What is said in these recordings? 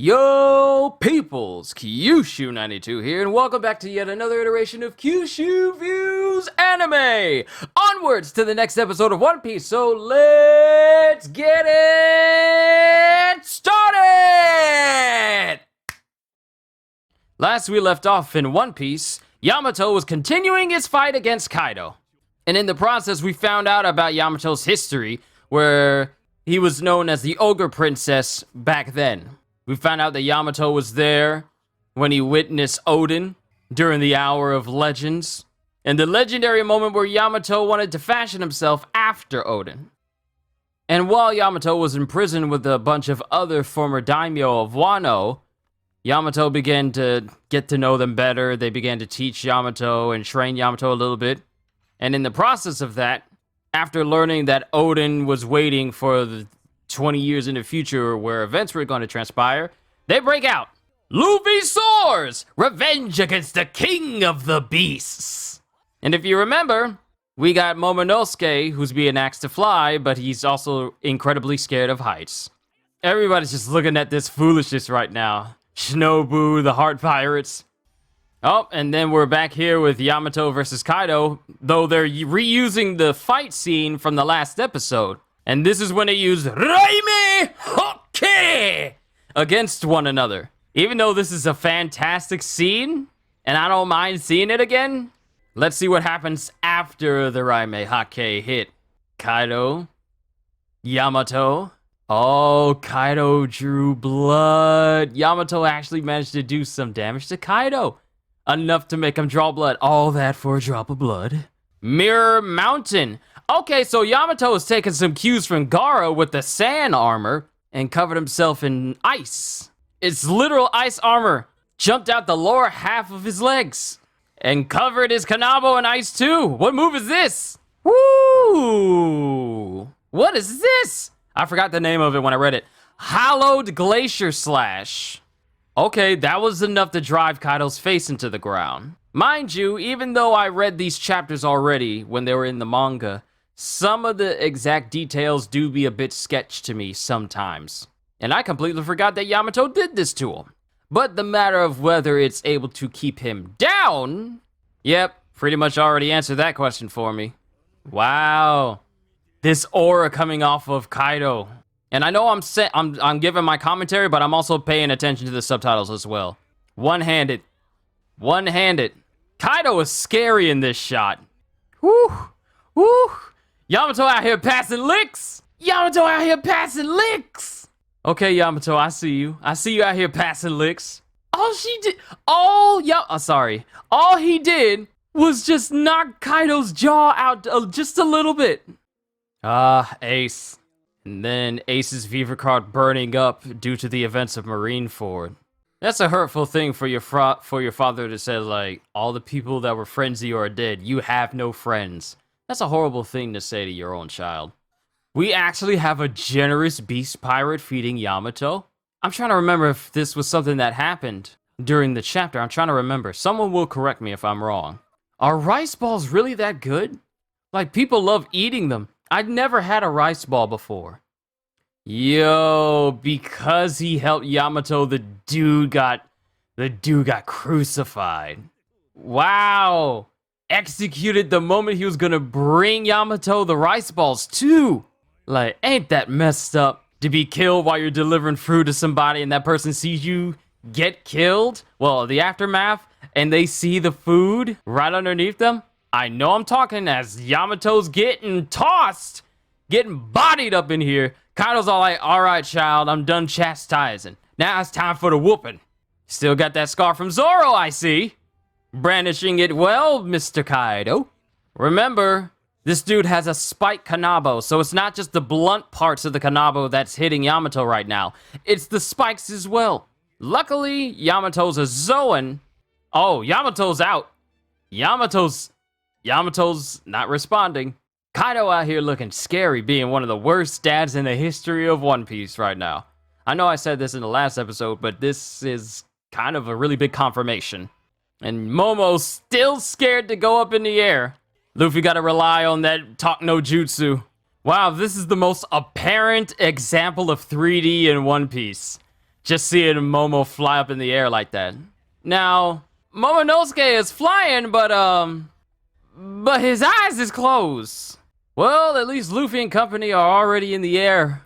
Yo, peoples, Qushu92 here, and welcome back to yet another iteration of Qushu Views Anime! Onwards to the next episode of One Piece, so let's get it started! Last we left off in One Piece, Yamato was continuing his fight against Kaido. And in the process, we found out about Yamato's history, where he was known as the Ogre Princess back then. We found out that Yamato was there when he witnessed Odin during the Hour of Legends, and the legendary moment where Yamato wanted to fashion himself after Odin. And while Yamato was in prison with a bunch of other former daimyo of Wano, Yamato began to get to know them better. They began to teach Yamato and train Yamato a little bit. And in the process of that, after learning that Odin was waiting for the 20 years in the future where events were going to transpire, they break out. Luffy soars! Revenge against the king of the beasts! And if you remember, we got Momonosuke, who's being asked to fly, but he's also incredibly scared of heights. Everybody's just looking at this foolishness right now. Shinobu, the Heart Pirates. Oh, and then we're back here with Yamato versus Kaido, though they're reusing the fight scene from the last episode. And this is when they use Raime Hokke against one another. Even though this is a fantastic scene, and I don't mind seeing it again, let's see what happens after the Raime Hokke hit. Kaido, Yamato. Oh, Kaido drew blood. Yamato actually managed to do some damage to Kaido. Enough to make him draw blood. All that for a drop of blood. Mirror Mountain. Okay, so Yamato has taken some cues from Gaara with the sand armor and covered himself in ice. It's literal ice armor. Jumped out the lower half of his legs and covered his Kanabo in ice too. What move is this? Woo! What is this? I forgot the name of it when I read it. Hallowed Glacier Slash. Okay, that was enough to drive Kaido's face into the ground. Mind you, even though I read these chapters already when they were in the manga, some of the exact details do be a bit sketch to me sometimes. And I completely forgot that Yamato did this to him. But the matter of whether it's able to keep him down, yep, pretty much already answered that question for me. Wow. This aura coming off of Kaido. And I know I'm giving my commentary, but I'm also paying attention to the subtitles as well. One-handed. One-handed. Kaido is scary in this shot. Woo! Woo! Yamato out here passing licks! Yamato out here passing licks! Okay, Yamato, I see you. I see you out here passing licks. All he did was just knock Kaido's jaw out just a little bit. Ace. And then Ace's Viva card burning up due to the events of Marineford. That's a hurtful thing for your father to say, like, all the people that were friends of you are dead. You have no friends. That's a horrible thing to say to your own child. We actually have a generous beast pirate feeding Yamato. I'm trying to remember if this was something that happened during the chapter. I'm trying to remember. Someone will correct me if I'm wrong. Are rice balls really that good? Like, people love eating them. I'd never had a rice ball before. Yo, because he helped Yamato, the dude got crucified. Wow. Executed the moment he was gonna bring Yamato the rice balls too. Like, ain't that messed up to be killed while you're delivering food to somebody and that person sees you get killed? Well, the aftermath, and they see the food right underneath them. I know I'm talking as Yamato's getting tossed, getting bodied up in here. Kaido's all like, all right, child, I'm done chastising. Now it's time for the whooping. Still got that scar from Zoro, I see. Brandishing it well, Mr. Kaido. Remember, this dude has a spiked Kanabo, so it's not just the blunt parts of the Kanabo that's hitting Yamato right now. It's the spikes as well. Luckily, Yamato's a Zoan. Oh, Yamato's out. Yamato's not responding. Kaido out here looking scary, being one of the worst dads in the history of One Piece right now. I know I said this in the last episode, but this is kind of a really big confirmation. And Momo's still scared to go up in the air. Luffy gotta rely on that talk no jutsu. Wow, this is the most apparent example of 3D in One Piece. Just seeing Momo fly up in the air like that. Now, Momonosuke is flying, but his eyes is closed. Well, at least Luffy and company are already in the air.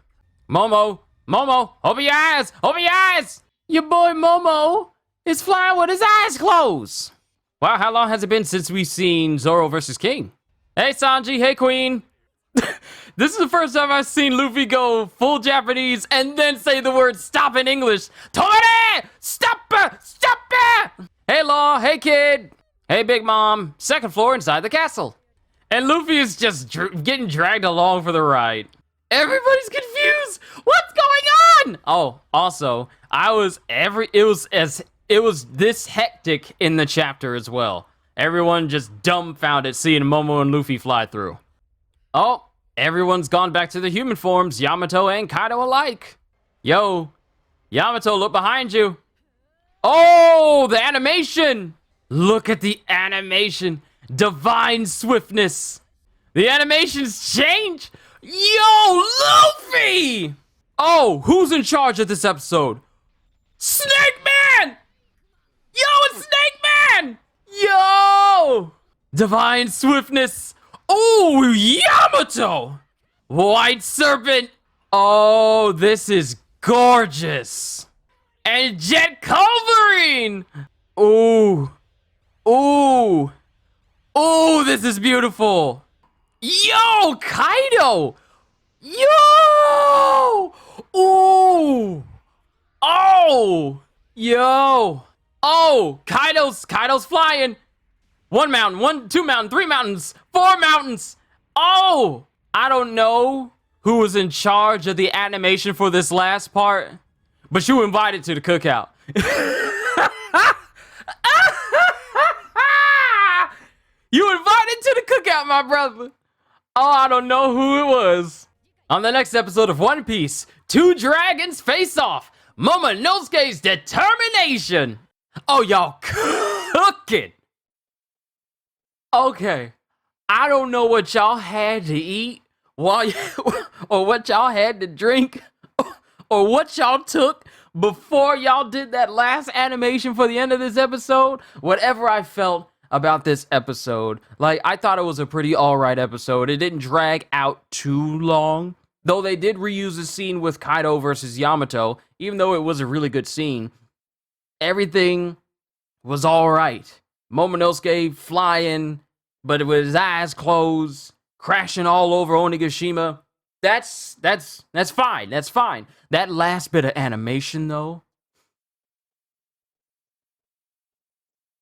Momo, open your eyes, open your eyes! Your boy Momo is flying with his eyes closed. Wow, how long has it been since we've seen Zoro versus King? Hey Sanji, hey Queen. This is the first time I've seen Luffy go full Japanese and then say the word stop in English. Tomare! Stop! Stop! Hey Law, hey kid. Hey Big Mom. Second floor inside the castle. And Luffy is just getting dragged along for the ride. Everybody's confused. What's going on? Oh, also, it was this hectic in the chapter as well. Everyone just dumbfounded seeing Momo and Luffy fly through. Oh, everyone's gone back to the human forms, Yamato and Kaido alike. Yo, Yamato, look behind you. Oh, the animation. Look at the animation. Divine swiftness. The animations change. Yo, Luffy! Oh, who's in charge of this episode? Snake Man! Yo, it's Snake Man! Yo! Divine swiftness. Oh, Yamato! White Serpent. Oh, this is gorgeous. And Jet Culverine! Ooh. Ooh. Ooh, this is beautiful. Yo, Kaido! Yo! Ooh! Oh! Yo! Oh! Kaido's flying! 1 mountain, 2 mountain, 3 mountains, 4 mountains! Oh! I don't know who was in charge of the animation for this last part, but you invited to the cookout. You invited to the cookout, my brother. Oh, I don't know who it was. On the next episode of One Piece, 2 dragons face off. Momonosuke's determination. Oh, y'all cooking. Okay. I don't know what y'all had to eat or what y'all had to drink or what y'all took before y'all did that last animation for the end of this episode. Whatever I felt about this episode, like, I thought it was a pretty alright episode. It didn't drag out too long, though they did reuse the scene with Kaido versus Yamato. Even though it was a really good scene, everything was alright. Momonosuke flying, but with his eyes closed, crashing all over Onigashima. That's fine. That's fine. That last bit of animation, though,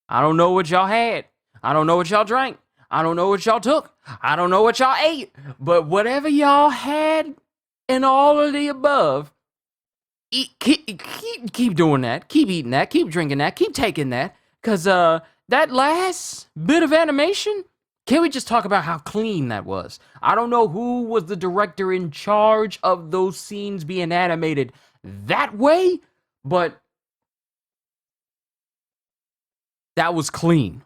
I don't know what y'all had. I don't know what y'all drank. I don't know what y'all took. I don't know what y'all ate. But whatever y'all had and all of the above, keep doing that. Keep eating that. Keep drinking that. Keep taking that. Because that last bit of animation, can we just talk about how clean that was? I don't know who was the director in charge of those scenes being animated that way, but that was clean.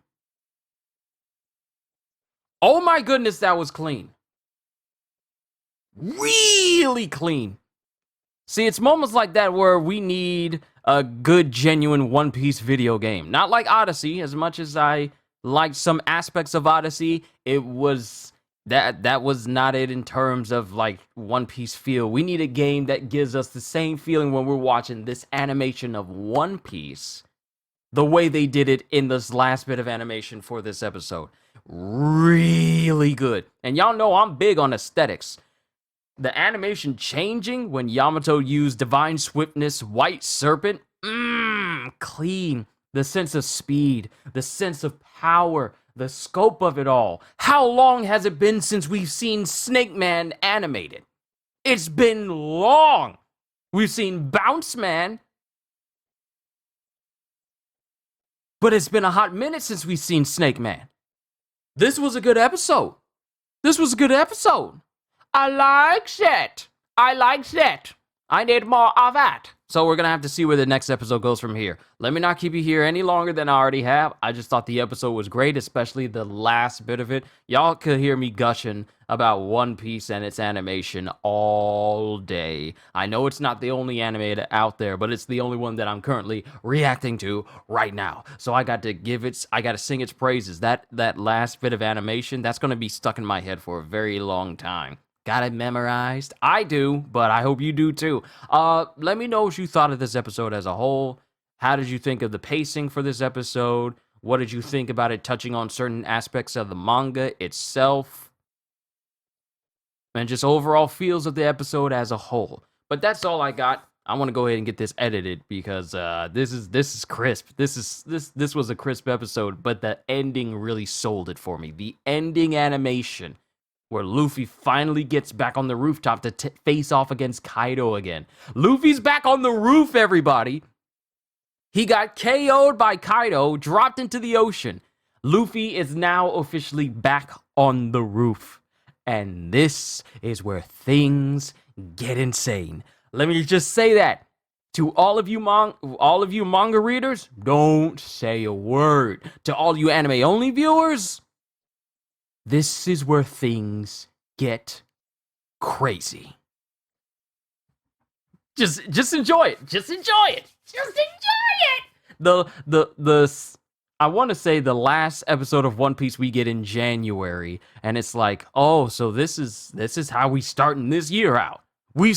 Oh my goodness, that was clean. Really clean. See, it's moments like that where we need a good, genuine One Piece video game. Not like Odyssey. As much as I liked some aspects of Odyssey, it was that was not it in terms of like One Piece feel. We need a game that gives us the same feeling when we're watching this animation of One Piece, the way they did it in this last bit of animation for this episode. Really good. And y'all know I'm big on aesthetics. The animation changing when Yamato used Divine Swiftness, White Serpent, clean. The sense of speed, the sense of power, the scope of it all. How long has it been since we've seen Snake Man animated? It's been long. We've seen Bounce Man, but it's been a hot minute since we've seen Snake Man. This was a good episode. This was a good episode. I like that. I like that. I need more of that. So we're going to have to see where the next episode goes from here. Let me not keep you here any longer than I already have. I just thought the episode was great, especially the last bit of it. Y'all could hear me gushing about One Piece and its animation all day. I know it's not the only anime out there, but it's the only one that I'm currently reacting to right now. So I got to sing its praises. That last bit of animation, that's going to be stuck in my head for a very long time. Got it memorized? I do, but I hope you do too. Let me know what you thought of this episode as a whole. How did you think of the pacing for this episode? What did you think about it touching on certain aspects of the manga itself? And just overall feels of the episode as a whole. But that's all I got. I want to go ahead and get this edited because this is crisp. This was a crisp episode, but the ending really sold it for me. The ending animation where Luffy finally gets back on the rooftop to face off against Kaido again. Luffy's back on the roof, everybody. He got KO'd by Kaido, dropped into the ocean. Luffy is now officially back on the roof. And this is where things get insane. Let me just say that. To all of you manga readers, don't say a word. To all you anime-only viewers, this is where things get crazy. Just enjoy it. Just enjoy it. Just enjoy it. I want to say the last episode of One Piece we get in January, and it's like, oh, so this is how we starting this year out. We're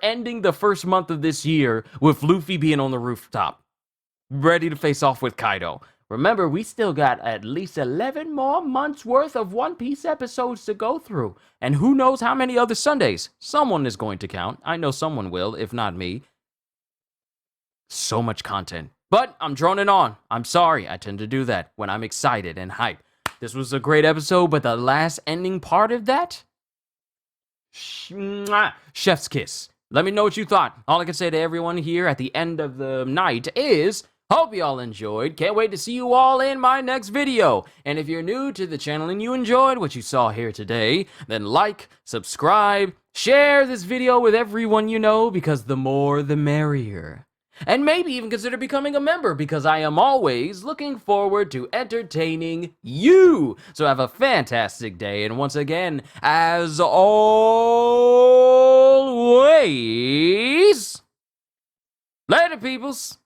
ending the first month of this year with Luffy being on the rooftop, ready to face off with Kaido. Remember, we still got at least 11 more months worth of One Piece episodes to go through. And who knows how many other Sundays. Someone is going to count. I know someone will, if not me. So much content. But I'm droning on. I'm sorry. I tend to do that when I'm excited and hyped. This was a great episode, but the last ending part of that? Chef's kiss. Let me know what you thought. All I can say to everyone here at the end of the night is, hope you all enjoyed. Can't wait to see you all in my next video. And if you're new to the channel and you enjoyed what you saw here today, then like, subscribe, share this video with everyone you know, because the more the merrier. And maybe even consider becoming a member, because I am always looking forward to entertaining you. So have a fantastic day, and once again, as always, later, peoples.